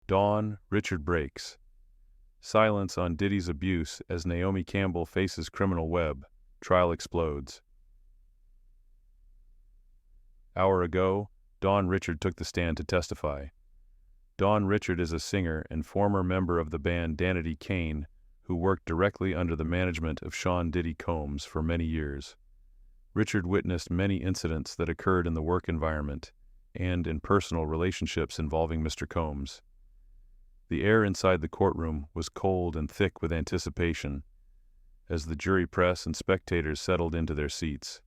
Dawn, Richard breaks. Silence on Diddy's abuse as Naomi Campbell faces criminal web. Trial explodes. Hour ago, Dawn Richard took the stand to testify. Dawn Richard is a singer and former member of the band Danity Kane, who worked directly under the management of Sean Diddy Combs for many years. Richard witnessed many incidents that occurred in the work environment and in personal relationships involving Mr. Combs. The air inside the courtroom was cold and thick with anticipation as the jury press and spectators settled into their seats.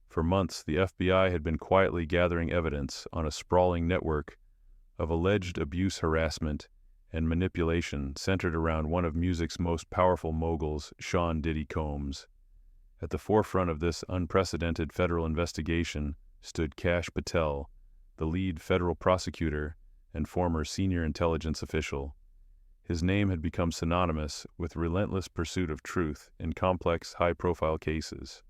For months, the FBI had been quietly gathering evidence on a sprawling network of alleged abuse, harassment, and manipulation centered around one of music's most powerful moguls, Sean Diddy Combs. At the forefront of this unprecedented federal investigation stood Kash Patel, the lead federal prosecutor and former senior intelligence official. His name had become synonymous with relentless pursuit of truth in complex, high-profile cases.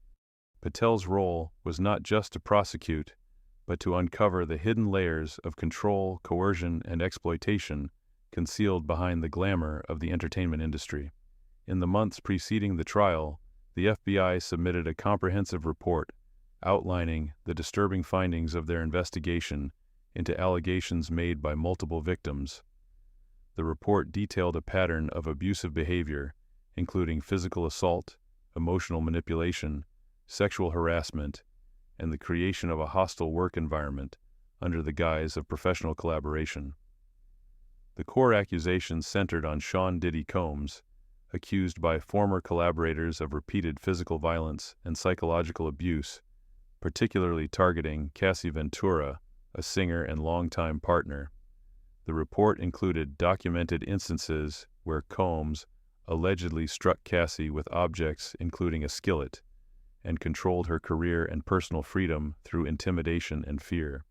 Patel's role was not just to prosecute, but to uncover the hidden layers of control, coercion, and exploitation concealed behind the glamour of the entertainment industry. In the months preceding the trial, the FBI submitted a comprehensive report outlining the disturbing findings of their investigation into allegations made by multiple victims. The report detailed a pattern of abusive behavior, including physical assault, emotional manipulation, sexual harassment, and the creation of a hostile work environment under the guise of professional collaboration. The core accusations centered on Sean Diddy Combs, accused by former collaborators of repeated physical violence and psychological abuse, particularly targeting Cassie Ventura, a singer and longtime partner. The report included documented instances where Combs allegedly struck Cassie with objects including a skillet and controlled her career and personal freedom through intimidation and fear.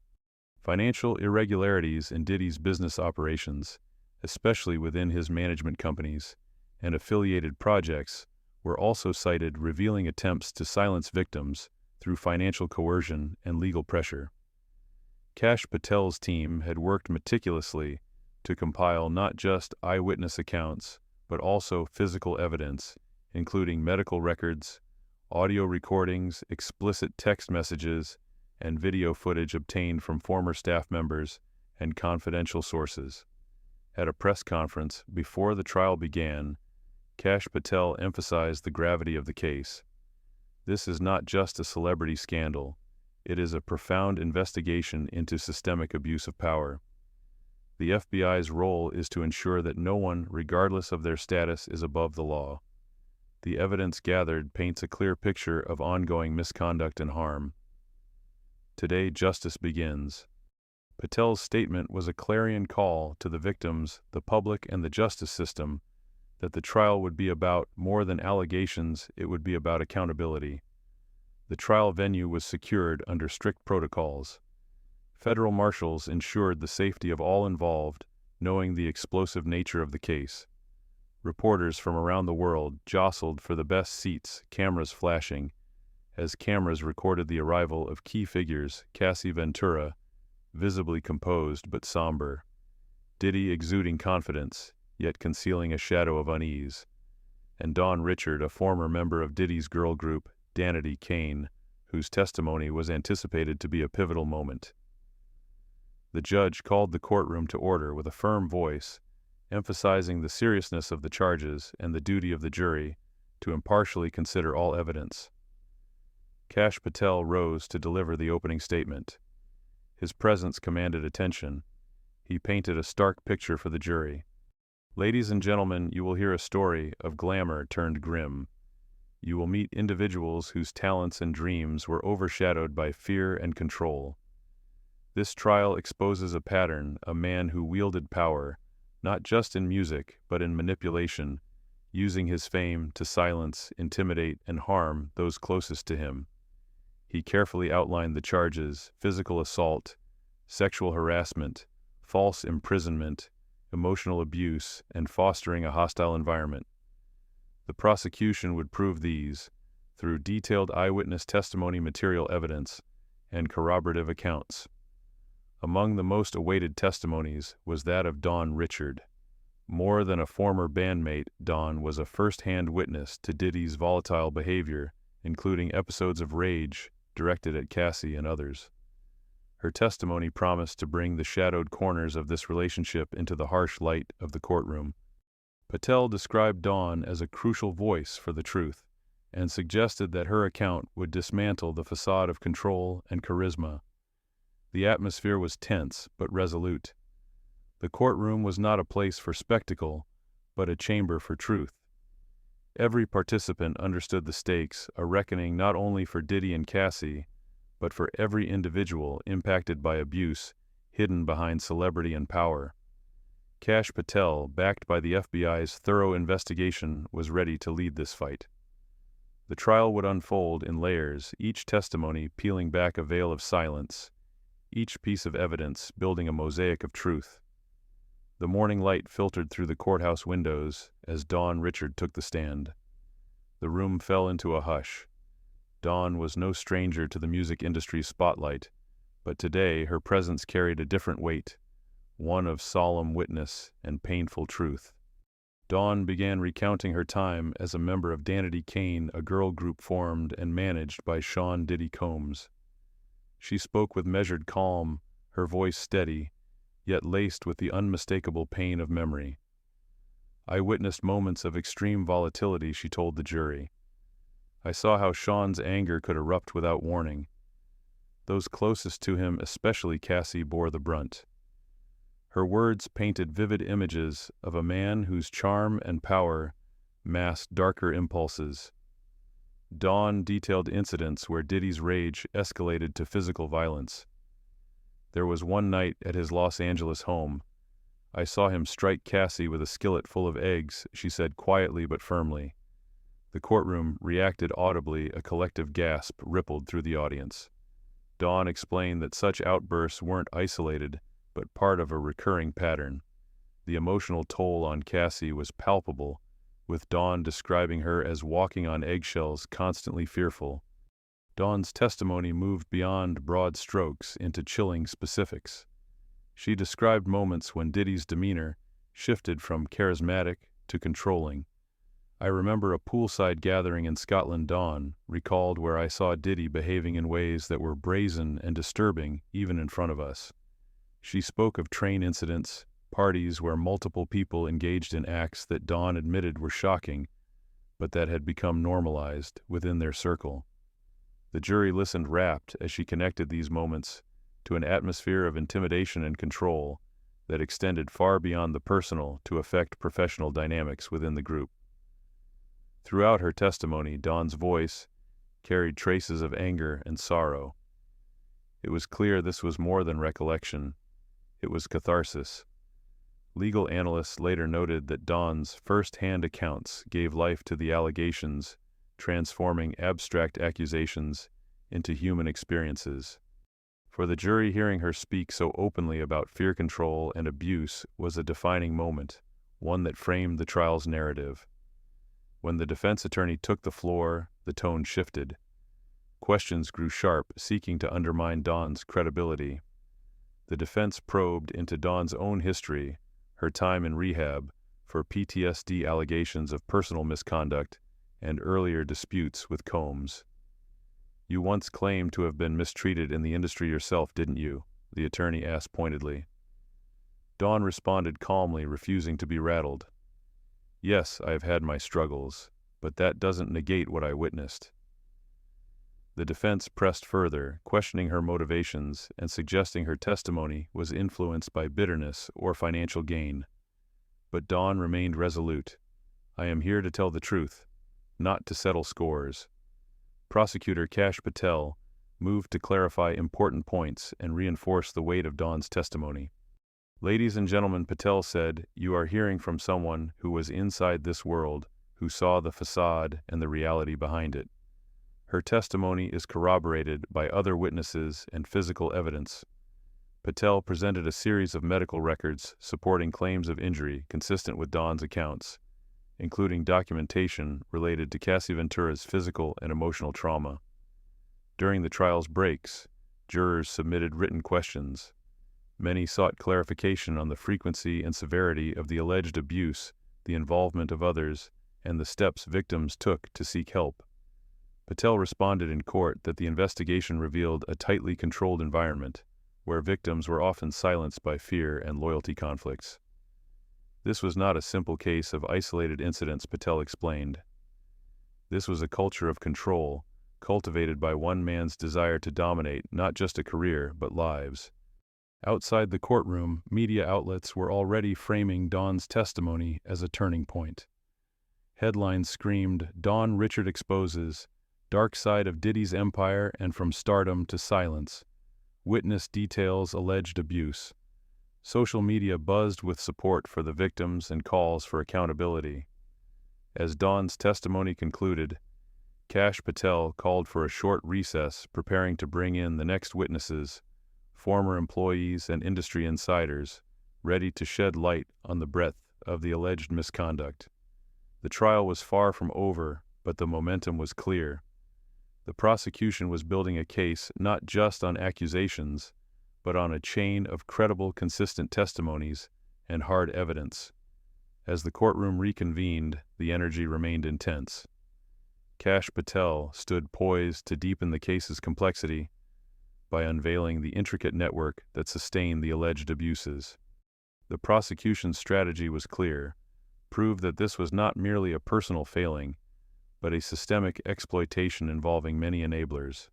Financial irregularities in Diddy's business operations, especially within his management companies and affiliated projects, were also cited, revealing attempts to silence victims through financial coercion and legal pressure. Kash Patel's team had worked meticulously to compile not just eyewitness accounts, but also physical evidence, including medical records, audio recordings, explicit text messages, and video footage obtained from former staff members and confidential sources. At a press conference before the trial began, Kash Patel emphasized the gravity of the case. This is not just a celebrity scandal, it is a profound investigation into systemic abuse of power. The FBI's role is to ensure that no one, regardless of their status, is above the law. The evidence gathered paints a clear picture of ongoing misconduct and harm. Today, justice begins. Patel's statement was a clarion call to the victims, the public, and the justice system that the trial would be about more than allegations, it would be about accountability. The trial venue was secured under strict protocols. Federal marshals ensured the safety of all involved, knowing the explosive nature of the case. Reporters from around the world jostled for the best seats, cameras flashing, as cameras recorded the arrival of key figures, Cassie Ventura, visibly composed but somber, Diddy exuding confidence, yet concealing a shadow of unease, and Dawn Richard, a former member of Diddy's girl group, Danity Kane, whose testimony was anticipated to be a pivotal moment. The judge called the courtroom to order with a firm voice, emphasizing the seriousness of the charges and the duty of the jury to impartially consider all evidence. Kash Patel rose to deliver the opening statement. His presence commanded attention. He painted a stark picture for the jury. Ladies and gentlemen, you will hear a story of glamour turned grim. You will meet individuals whose talents and dreams were overshadowed by fear and control. This trial exposes a pattern, a man who wielded power, not just in music, but in manipulation, using his fame to silence, intimidate, and harm those closest to him. He carefully outlined the charges: physical assault, sexual harassment, false imprisonment, emotional abuse, and fostering a hostile environment. The prosecution would prove these through detailed eyewitness testimony, material evidence, and corroborative accounts. Among the most awaited testimonies was that of Don Richard. More than a former bandmate, Don was a first-hand witness to Diddy's volatile behavior, including episodes of rage directed at Cassie and others. Her testimony promised to bring the shadowed corners of this relationship into the harsh light of the courtroom. Patel described Dawn as a crucial voice for the truth, and suggested that her account would dismantle the facade of control and charisma. The atmosphere was tense but resolute. The courtroom was not a place for spectacle, but a chamber for truth. Every participant understood the stakes, a reckoning not only for Diddy and Cassie, but for every individual impacted by abuse hidden behind celebrity and power. Kash Patel, backed by the FBI's thorough investigation, was ready to lead this fight. The trial would unfold in layers, each testimony peeling back a veil of silence, each piece of evidence building a mosaic of truth. The morning light filtered through the courthouse windows as Dawn Richard took the stand. The room fell into a hush. Dawn was no stranger to the music industry's spotlight, but today her presence carried a different weight, one of solemn witness and painful truth. Dawn began recounting her time as a member of Danity Kane, a girl group formed and managed by Sean Diddy Combs. She spoke with measured calm, her voice steady, yet laced with the unmistakable pain of memory. I witnessed moments of extreme volatility, she told the jury. I saw how Sean's anger could erupt without warning. Those closest to him, especially Cassie, bore the brunt. Her words painted vivid images of a man whose charm and power masked darker impulses. Dawn detailed incidents where Diddy's rage escalated to physical violence. There was one night at his Los Angeles home. I saw him strike Cassie with a skillet full of eggs, she said quietly but firmly. The courtroom reacted audibly, a collective gasp rippled through the audience. Dawn explained that such outbursts weren't isolated, but part of a recurring pattern. The emotional toll on Cassie was palpable, with Dawn describing her as walking on eggshells, constantly fearful. Dawn's testimony moved beyond broad strokes into chilling specifics. She described moments when Diddy's demeanor shifted from charismatic to controlling. I remember a poolside gathering in Scotland, Dawn recalled, where I saw Diddy behaving in ways that were brazen and disturbing even in front of us. She spoke of train incidents, parties where multiple people engaged in acts that Dawn admitted were shocking, but that had become normalized within their circle. The jury listened rapt as she connected these moments to an atmosphere of intimidation and control that extended far beyond the personal to affect professional dynamics within the group. Throughout her testimony, Dawn's voice carried traces of anger and sorrow. It was clear this was more than recollection. It was catharsis. Legal analysts later noted that Dawn's first-hand accounts gave life to the allegations, transforming abstract accusations into human experiences. For the jury, hearing her speak so openly about fear control and abuse was a defining moment, one that framed the trial's narrative. When the defense attorney took the floor, the tone shifted. Questions grew sharp, seeking to undermine Dawn's credibility. The defense probed into Dawn's own history, her time in rehab for PTSD, allegations of personal misconduct, and earlier disputes with Combs. "You once claimed to have been mistreated in the industry yourself, didn't you?" the attorney asked pointedly. Dawn responded calmly, refusing to be rattled. "Yes, I have had my struggles, but that doesn't negate what I witnessed." The defense pressed further, questioning her motivations and suggesting her testimony was influenced by bitterness or financial gain. But Dawn remained resolute. "I am here to tell the truth, not to settle scores." Prosecutor Kash Patel moved to clarify important points and reinforce the weight of Dawn's testimony. "Ladies and gentlemen," Patel said, "you are hearing from someone who was inside this world, who saw the facade and the reality behind it. Her testimony is corroborated by other witnesses and physical evidence." Patel presented a series of medical records supporting claims of injury consistent with Dawn's accounts, including documentation related to Cassie Ventura's physical and emotional trauma. During the trial's breaks, jurors submitted written questions. Many sought clarification on the frequency and severity of the alleged abuse, the involvement of others, and the steps victims took to seek help. Patel responded in court that the investigation revealed a tightly controlled environment, where victims were often silenced by fear and loyalty conflicts. This was not a simple case of isolated incidents, Patel explained. This was a culture of control, cultivated by one man's desire to dominate not just a career, but lives. Outside the courtroom, media outlets were already framing Dawn's testimony as a turning point. Headlines screamed, "Dawn Richard exposes, dark side of Diddy's empire and from stardom to silence. Witness details alleged abuse." Social media buzzed with support for the victims and calls for accountability. As Dawn's testimony concluded, Kash Patel called for a short recess, preparing to bring in the next witnesses, former employees and industry insiders, ready to shed light on the breadth of the alleged misconduct. The trial was far from over, but the momentum was clear. The prosecution was building a case not just on accusations, but on a chain of credible, consistent testimonies and hard evidence. As the courtroom reconvened, the energy remained intense. Kash Patel stood poised to deepen the case's complexity by unveiling the intricate network that sustained the alleged abuses. The prosecution's strategy was clear: prove that this was not merely a personal failing, but a systemic exploitation involving many enablers.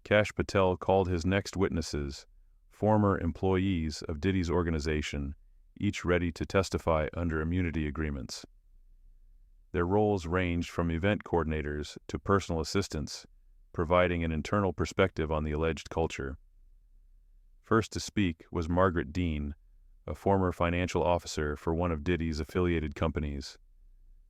Kash Patel called his next witnesses, former employees of Diddy's organization, each ready to testify under immunity agreements. Their roles ranged from event coordinators to personal assistants, providing an internal perspective on the alleged culture. First to speak was Margaret Dean, a former financial officer for one of Diddy's affiliated companies.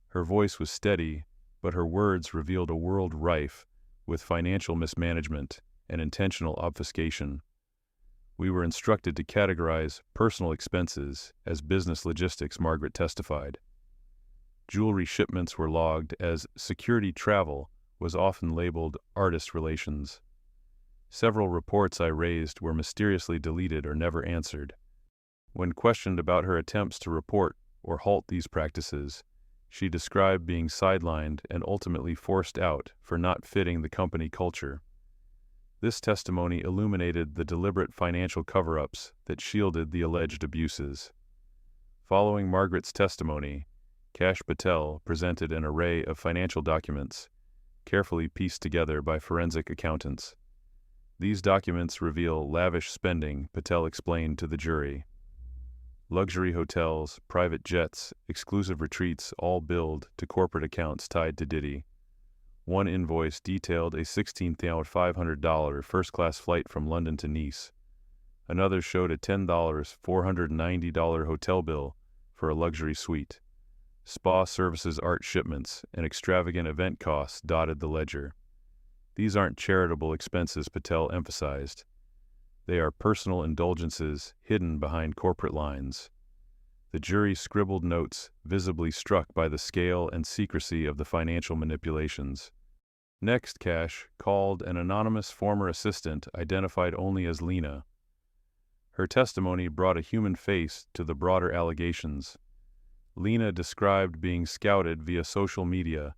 Her voice was steady, but her words revealed a world rife with financial mismanagement and intentional obfuscation. "We were instructed to categorize personal expenses as business logistics," Margaret testified. Jewelry shipments were logged as security travel was often labeled artist relations. Several reports I raised were mysteriously deleted or never answered. When questioned about her attempts to report or halt these practices, she described being sidelined and ultimately forced out for not fitting the company culture. This testimony illuminated the deliberate financial cover-ups that shielded the alleged abuses. Following Margaret's testimony, Kash Patel presented an array of financial documents, carefully pieced together by forensic accountants. These documents reveal lavish spending, Patel explained to the jury. Luxury hotels, private jets, exclusive retreats, all billed to corporate accounts tied to Diddy. One invoice detailed a $16,500 first-class flight from London to Nice. Another showed a $10 $490 hotel bill for a luxury suite. Spa services, art shipments, and extravagant event costs dotted the ledger. These aren't charitable expenses, Patel emphasized. They are personal indulgences hidden behind corporate lines. The jury scribbled notes, visibly struck by the scale and secrecy of the financial manipulations. Next, Kash called an anonymous former assistant identified only as Lena. Her testimony brought a human face to the broader allegations. Lena described being scouted via social media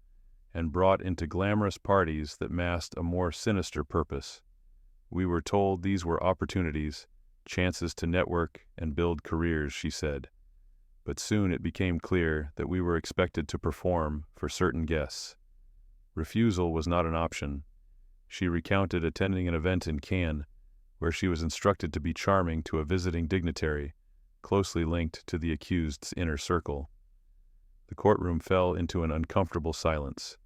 and brought into glamorous parties that masked a more sinister purpose. "We were told these were opportunities, chances to network and build careers," she said. But soon it became clear that we were expected to perform for certain guests. Refusal was not an option. She recounted attending an event in Cannes, where she was instructed to be charming to a visiting dignitary, closely linked to the accused's inner circle. The courtroom fell into an uncomfortable silence.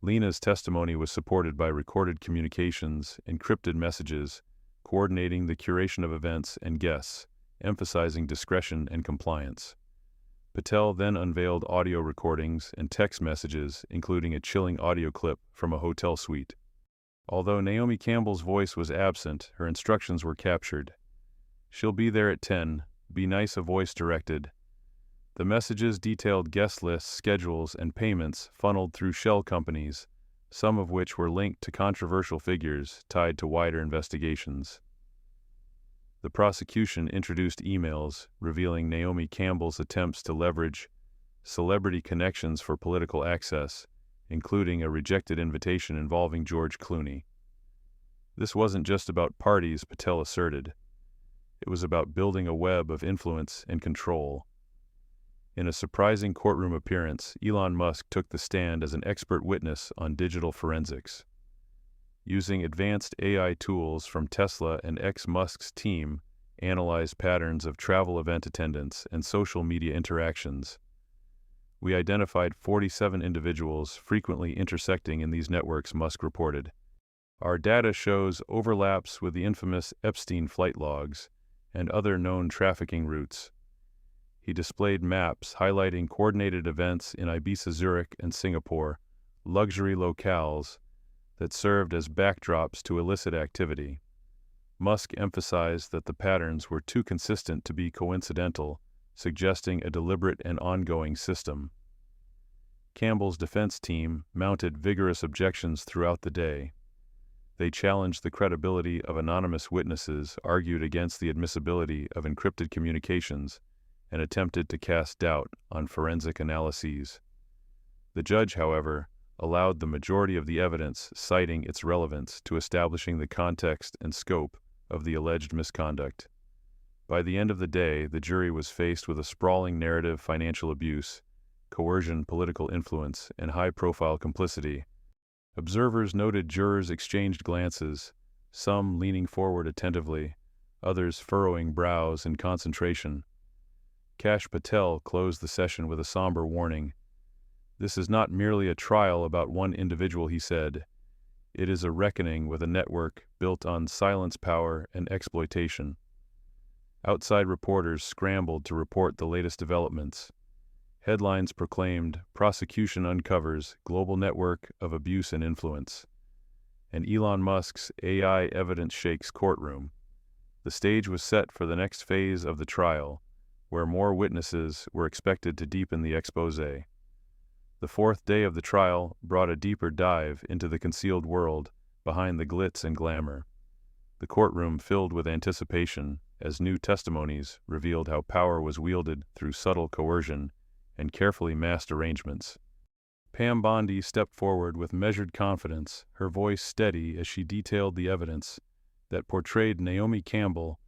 Lena's testimony was supported by recorded communications, encrypted messages, coordinating the curation of events and guests, emphasizing discretion and compliance. Patel then unveiled audio recordings and text messages, including a chilling audio clip from a hotel suite. Although Naomi Campbell's voice was absent, her instructions were captured. "She'll be there at 10. Be nice," a voice directed. The messages detailed guest lists, schedules, and payments funneled through shell companies, some of which were linked to controversial figures tied to wider investigations. The prosecution introduced emails revealing Naomi Campbell's attempts to leverage celebrity connections for political access, including a rejected invitation involving George Clooney. This wasn't just about parties, Patel asserted. It was about building a web of influence and control. In a surprising courtroom appearance, Elon Musk took the stand as an expert witness on digital forensics. Using advanced AI tools from Tesla and Musk's team, analyzed patterns of travel event attendance and social media interactions. We identified 47 individuals frequently intersecting in these networks, Musk reported. Our data shows overlaps with the infamous Epstein flight logs and other known trafficking routes. He displayed maps highlighting coordinated events in Ibiza, Zurich, and Singapore, luxury locales that served as backdrops to illicit activity. Musk emphasized that the patterns were too consistent to be coincidental, suggesting a deliberate and ongoing system. Campbell's defense team mounted vigorous objections throughout the day. They challenged the credibility of anonymous witnesses, argued against the admissibility of encrypted communications, and attempted to cast doubt on forensic analyses. The judge, however, allowed the majority of the evidence, citing its relevance to establishing the context and scope of the alleged misconduct. By the end of the day, the jury was faced with a sprawling narrative: financial abuse, coercion, political influence, and high-profile complicity. Observers noted jurors exchanged glances, some leaning forward attentively, others furrowing brows in concentration. Kash Patel closed the session with a somber warning. "This is not merely a trial about one individual," he said. "It is a reckoning with a network built on silence, power, and exploitation." Outside reporters scrambled to report the latest developments. Headlines proclaimed, "Prosecution uncovers global network of abuse and influence," and Elon Musk's AI evidence shakes courtroom. The stage was set for the next phase of the trial, where more witnesses were expected to deepen the exposé. The fourth day of the trial brought a deeper dive into the concealed world behind the glitz and glamour. The courtroom filled with anticipation as new testimonies revealed how power was wielded through subtle coercion and carefully masked arrangements. Pam Bondi stepped forward with measured confidence, her voice steady as she detailed the evidence that portrayed Naomi Campbell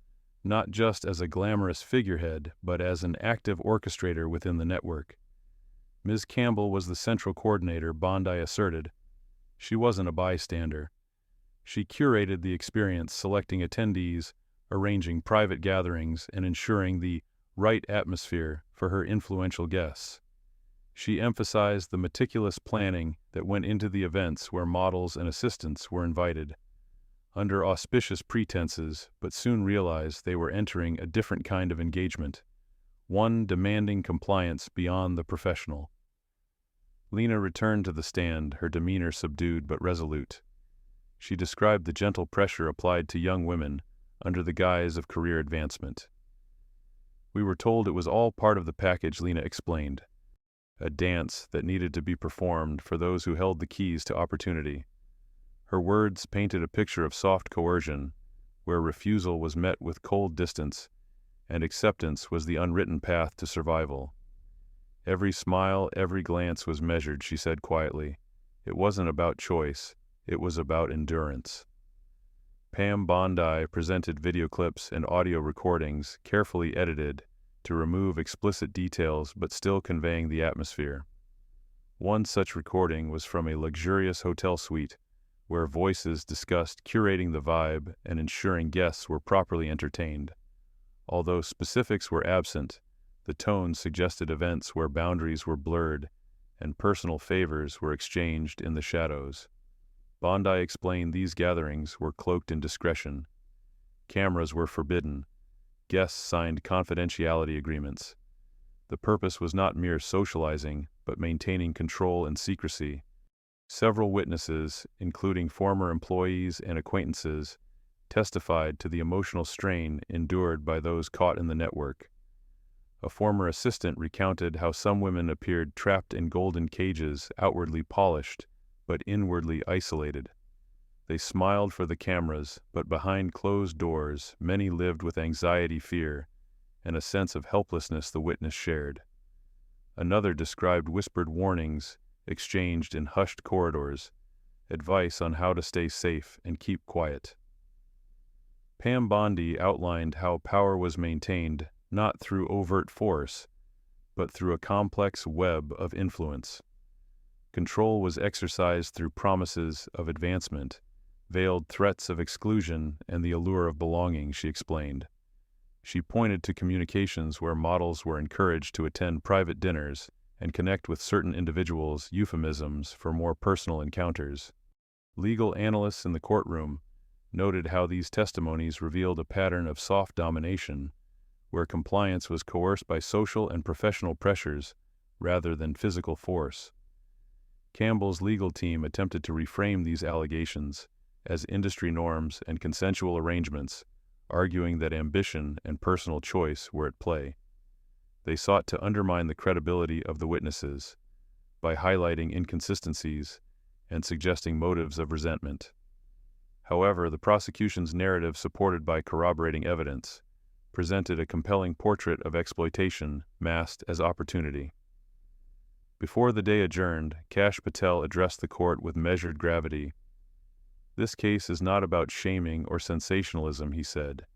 not just as a glamorous figurehead, but as an active orchestrator within the network. Ms. Campbell was the central coordinator, Bondi asserted. She wasn't a bystander. She curated the experience, selecting attendees, arranging private gatherings, and ensuring the right atmosphere for her influential guests. She emphasized the meticulous planning that went into the events where models and assistants were invited, under auspicious pretenses, but soon realized they were entering a different kind of engagement, one demanding compliance beyond the professional. Lena returned to the stand, her demeanor subdued but resolute. She described the gentle pressure applied to young women under the guise of career advancement. "We were told it was all part of the package," Lena explained. "A dance that needed to be performed for those who held the keys to opportunity." Her words painted a picture of soft coercion, where refusal was met with cold distance, and acceptance was the unwritten path to survival. "Every smile, every glance was measured," she said quietly. "It wasn't about choice, it was about endurance." Pam Bondi presented video clips and audio recordings, carefully edited to remove explicit details but still conveying the atmosphere. One such recording was from a luxurious hotel suite, where voices discussed curating the vibe and ensuring guests were properly entertained. Although specifics were absent, the tone suggested events where boundaries were blurred and personal favors were exchanged in the shadows. Bondi explained these gatherings were cloaked in discretion. Cameras were forbidden. Guests signed confidentiality agreements. The purpose was not mere socializing, but maintaining control and secrecy. Several witnesses, including former employees and acquaintances, testified to the emotional strain endured by those caught in the network. A former assistant recounted how some women appeared trapped in golden cages, outwardly polished, but inwardly isolated. They smiled for the cameras, but behind closed doors, many lived with anxiety, fear, and a sense of helplessness the witness shared. Another described whispered warnings exchanged in hushed corridors, advice on how to stay safe and keep quiet. Pam Bondi outlined how power was maintained not through overt force, but through a complex web of influence. Control was exercised through promises of advancement, veiled threats of exclusion, and the allure of belonging, she explained. She pointed to communications where models were encouraged to attend private dinners and connect with certain individuals, euphemisms for more personal encounters. Legal analysts in the courtroom noted how these testimonies revealed a pattern of soft domination, where compliance was coerced by social and professional pressures rather than physical force. Campbell's legal team attempted to reframe these allegations as industry norms and consensual arrangements, arguing that ambition and personal choice were at play. They sought to undermine the credibility of the witnesses by highlighting inconsistencies and suggesting motives of resentment. However, the prosecution's narrative, supported by corroborating evidence, presented a compelling portrait of exploitation masked as opportunity. Before the day adjourned, Kash Patel addressed the court with measured gravity. "This case is not about shaming or sensationalism," he said.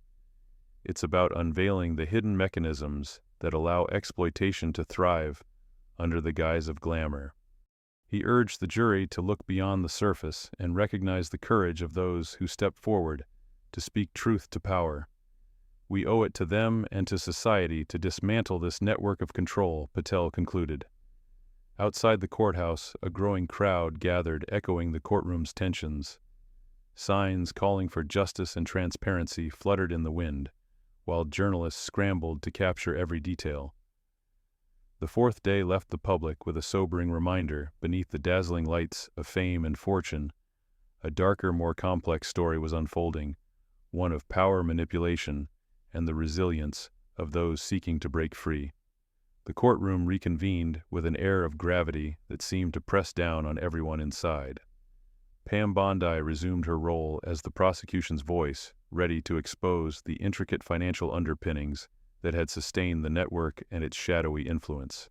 "It's about unveiling the hidden mechanisms that allow exploitation to thrive under the guise of glamour." He urged the jury to look beyond the surface and recognize the courage of those who step forward to speak truth to power. "We owe it to them and to society to dismantle this network of control," Patel concluded. Outside the courthouse, a growing crowd gathered, echoing the courtroom's tensions. Signs calling for justice and transparency fluttered in the wind, while journalists scrambled to capture every detail. The fourth day left the public with a sobering reminder: beneath the dazzling lights of fame and fortune, a darker, more complex story was unfolding, one of power manipulation and the resilience of those seeking to break free. The courtroom reconvened with an air of gravity that seemed to press down on everyone inside. Pam Bondi resumed her role as the prosecution's voice, ready to expose the intricate financial underpinnings that had sustained the network and its shadowy influence.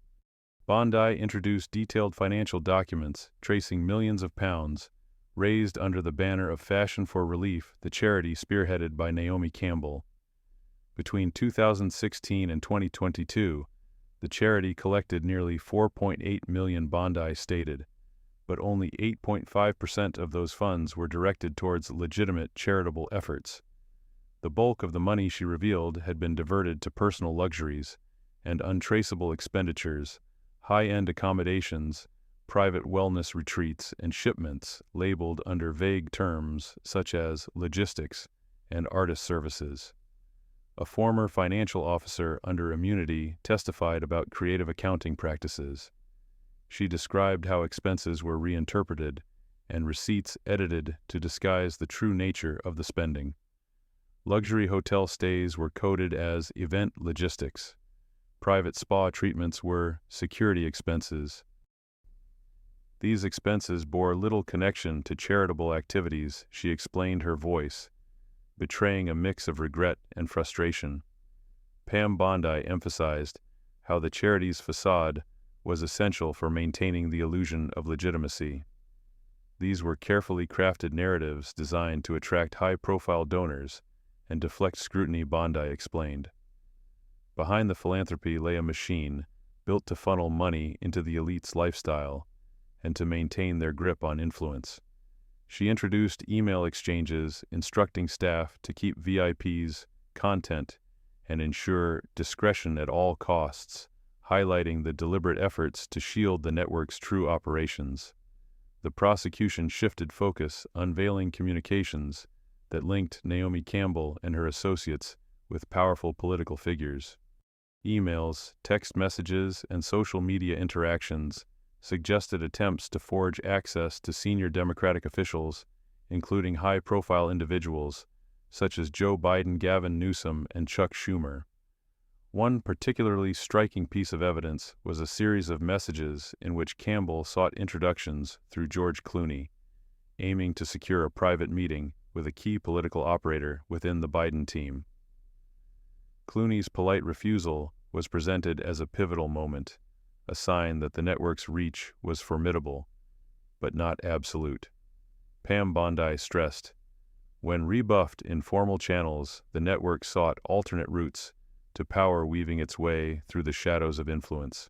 Bondi introduced detailed financial documents tracing millions of pounds raised under the banner of Fashion for Relief, the charity spearheaded by Naomi Campbell. Between 2016 and 2022, the charity collected nearly 4.8 million, Bondi stated, but only 8.5% of those funds were directed towards legitimate charitable efforts. The bulk of the money, she revealed, had been diverted to personal luxuries and untraceable expenditures, high-end accommodations, private wellness retreats, and shipments labeled under vague terms such as logistics and artist services. A former financial officer under immunity testified about creative accounting practices. She described how expenses were reinterpreted and receipts edited to disguise the true nature of the spending. Luxury hotel stays were coded as event logistics. Private spa treatments were security expenses. These expenses bore little connection to charitable activities, she explained, her voice betraying a mix of regret and frustration. Pam Bondi emphasized how the charity's facade was essential for maintaining the illusion of legitimacy. These were carefully crafted narratives designed to attract high-profile donors and deflect scrutiny, Bondi explained. Behind the philanthropy lay a machine built to funnel money into the elite's lifestyle and to maintain their grip on influence. She introduced email exchanges instructing staff to keep VIPs, content, and ensure discretion at all costs, highlighting the deliberate efforts to shield the network's true operations. The prosecution shifted focus, unveiling communications that linked Naomi Campbell and her associates with powerful political figures. Emails, text messages, and social media interactions suggested attempts to forge access to senior Democratic officials, including high-profile individuals such as Joe Biden, Gavin Newsom, and Chuck Schumer. One particularly striking piece of evidence was a series of messages in which Campbell sought introductions through George Clooney, aiming to secure a private meeting with a key political operator within the Biden team. Clooney's polite refusal was presented as a pivotal moment, a sign that the network's reach was formidable, but not absolute. Pam Bondi stressed, when rebuffed in formal channels, the network sought alternate routes to power weaving its way through the shadows of influence.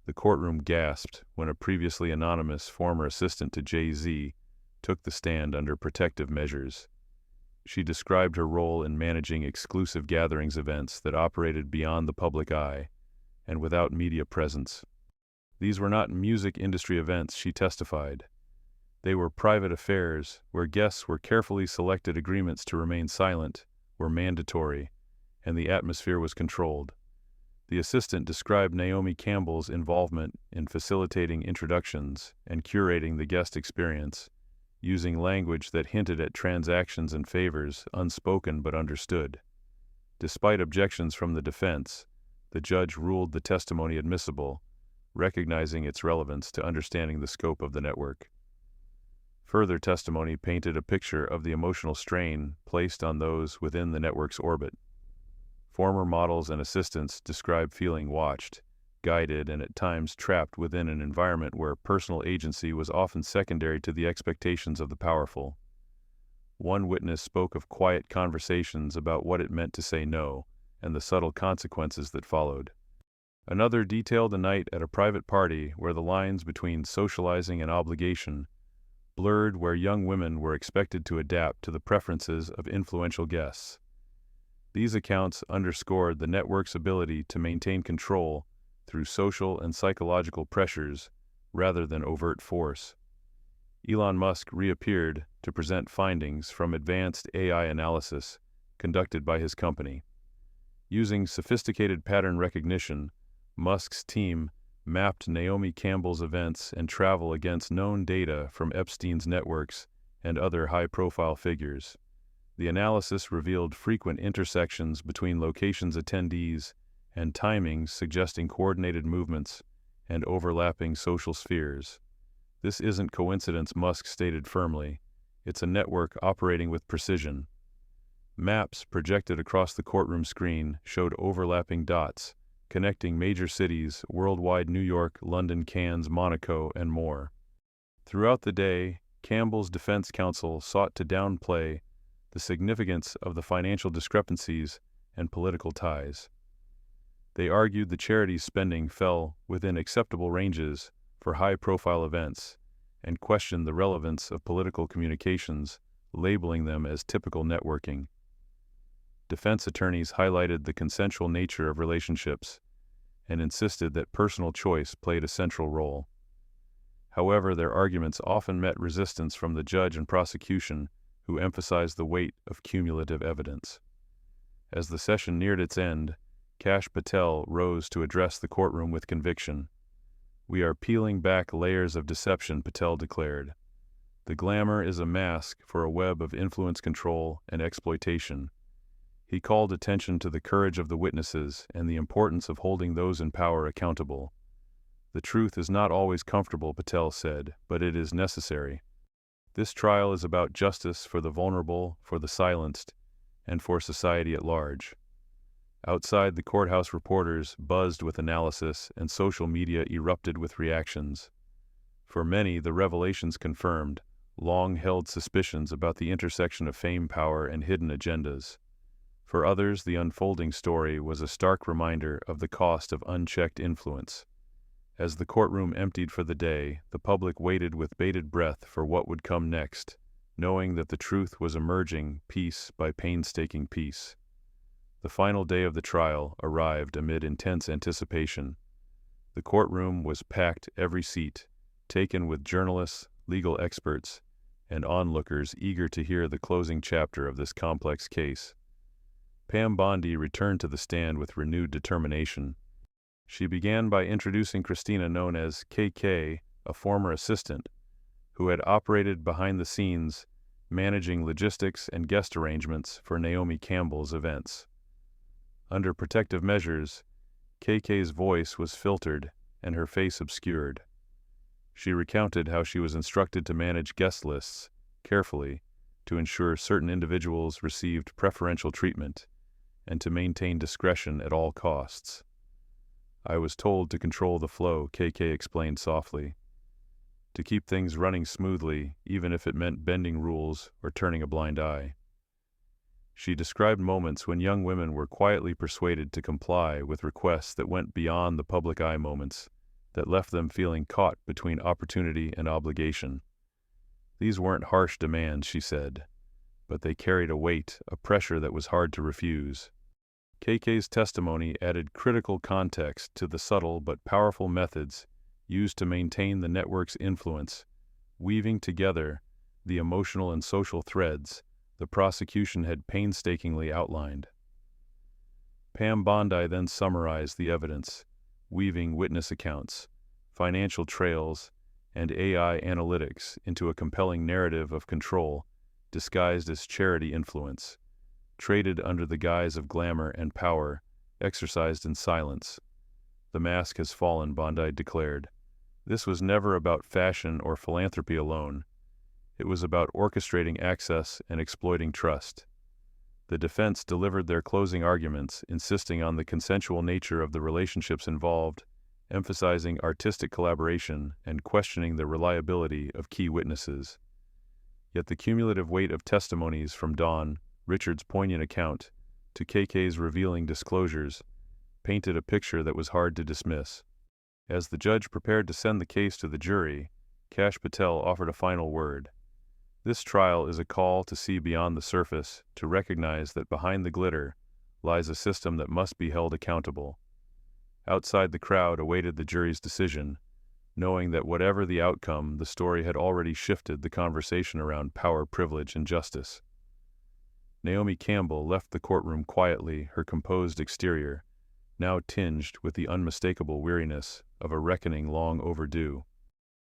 The courtroom gasped when a previously anonymous former assistant to Jay-Z took the stand under protective measures. She described her role in managing exclusive gatherings events that operated beyond the public eye and without media presence. These were not music industry events, she testified. They were private affairs where guests were carefully selected, agreements to remain silent were mandatory, and the atmosphere was controlled. The assistant described Naomi Campbell's involvement in facilitating introductions and curating the guest experience, using language that hinted at transactions and favors unspoken but understood. Despite objections from the defense, the judge ruled the testimony admissible, recognizing its relevance to understanding the scope of the network. Further testimony painted a picture of the emotional strain placed on those within the network's orbit. Former models and assistants described feeling watched, guided, and at times trapped within an environment where personal agency was often secondary to the expectations of the powerful. One witness spoke of quiet conversations about what it meant to say no and the subtle consequences that followed. Another detailed a night at a private party where the lines between socializing and obligation blurred, where young women were expected to adapt to the preferences of influential guests. These accounts underscored the network's ability to maintain control through social and psychological pressures rather than overt force. Elon Musk reappeared to present findings from advanced AI analysis conducted by his company. Using sophisticated pattern recognition, Musk's team mapped Naomi Campbell's events and travel against known data from Epstein's networks and other high-profile figures. The analysis revealed frequent intersections between locations, attendees, and timings, suggesting coordinated movements and overlapping social spheres. This isn't coincidence, Musk stated firmly. It's a network operating with precision. Maps projected across the courtroom screen showed overlapping dots, connecting major cities worldwide: New York, London, Cannes, Monaco, and more. Throughout the day, Campbell's defense counsel sought to downplay the significance of the financial discrepancies and political ties. They argued the charity's spending fell within acceptable ranges for high-profile events and questioned the relevance of political communications, labeling them as typical networking. Defense attorneys highlighted the consensual nature of relationships and insisted that personal choice played a central role. However, their arguments often met resistance from the judge and prosecution, who emphasized the weight of cumulative evidence. As the session neared its end, Kash Patel rose to address the courtroom with conviction. "We are peeling back layers of deception," Patel declared. "The glamour is a mask for a web of influence, control, and exploitation." He called attention to the courage of the witnesses and the importance of holding those in power accountable. "The truth is not always comfortable," Patel said, "but it is necessary. This trial is about justice for the vulnerable, for the silenced, and for society at large." Outside the courthouse, reporters buzzed with analysis and social media erupted with reactions. For many, the revelations confirmed long-held suspicions about the intersection of fame, power, and hidden agendas. For others, the unfolding story was a stark reminder of the cost of unchecked influence. As the courtroom emptied for the day, the public waited with bated breath for what would come next, knowing that the truth was emerging piece by painstaking piece. The final day of the trial arrived amid intense anticipation. The courtroom was packed, every seat taken with journalists, legal experts, and onlookers eager to hear the closing chapter of this complex case. Pam Bondi returned to the stand with renewed determination. She began by introducing Christina, known as KK, a former assistant, who had operated behind the scenes, managing logistics and guest arrangements for Naomi Campbell's events. Under protective measures, KK's voice was filtered and her face obscured. She recounted how she was instructed to manage guest lists carefully to ensure certain individuals received preferential treatment and to maintain discretion at all costs. "I was told to control the flow," KK explained softly, "to keep things running smoothly, even if it meant bending rules or turning a blind eye." She described moments when young women were quietly persuaded to comply with requests that went beyond the public eye, moments that left them feeling caught between opportunity and obligation. These weren't harsh demands, she said, but they carried a weight, a pressure that was hard to refuse. KK's testimony added critical context to the subtle but powerful methods used to maintain the network's influence, weaving together the emotional and social threads the prosecution had painstakingly outlined. Pam Bondi then summarized the evidence, weaving witness accounts, financial trails, and AI analytics into a compelling narrative of control disguised as charity influence, traded under the guise of glamour and power, exercised in silence. "The mask has fallen," Bondi declared. "This was never about fashion or philanthropy alone. It was about orchestrating access and exploiting trust." The defense delivered their closing arguments, insisting on the consensual nature of the relationships involved, emphasizing artistic collaboration and questioning the reliability of key witnesses. Yet the cumulative weight of testimonies from Dawn Richard's poignant account to KK's revealing disclosures painted a picture that was hard to dismiss. As the judge prepared to send the case to the jury, Kash Patel offered a final word. "This trial is a call to see beyond the surface, to recognize that behind the glitter lies a system that must be held accountable." Outside, the crowd awaited the jury's decision, knowing that whatever the outcome, the story had already shifted the conversation around power, privilege, and justice. Naomi Campbell left the courtroom quietly, her composed exterior now tinged with the unmistakable weariness of a reckoning long overdue.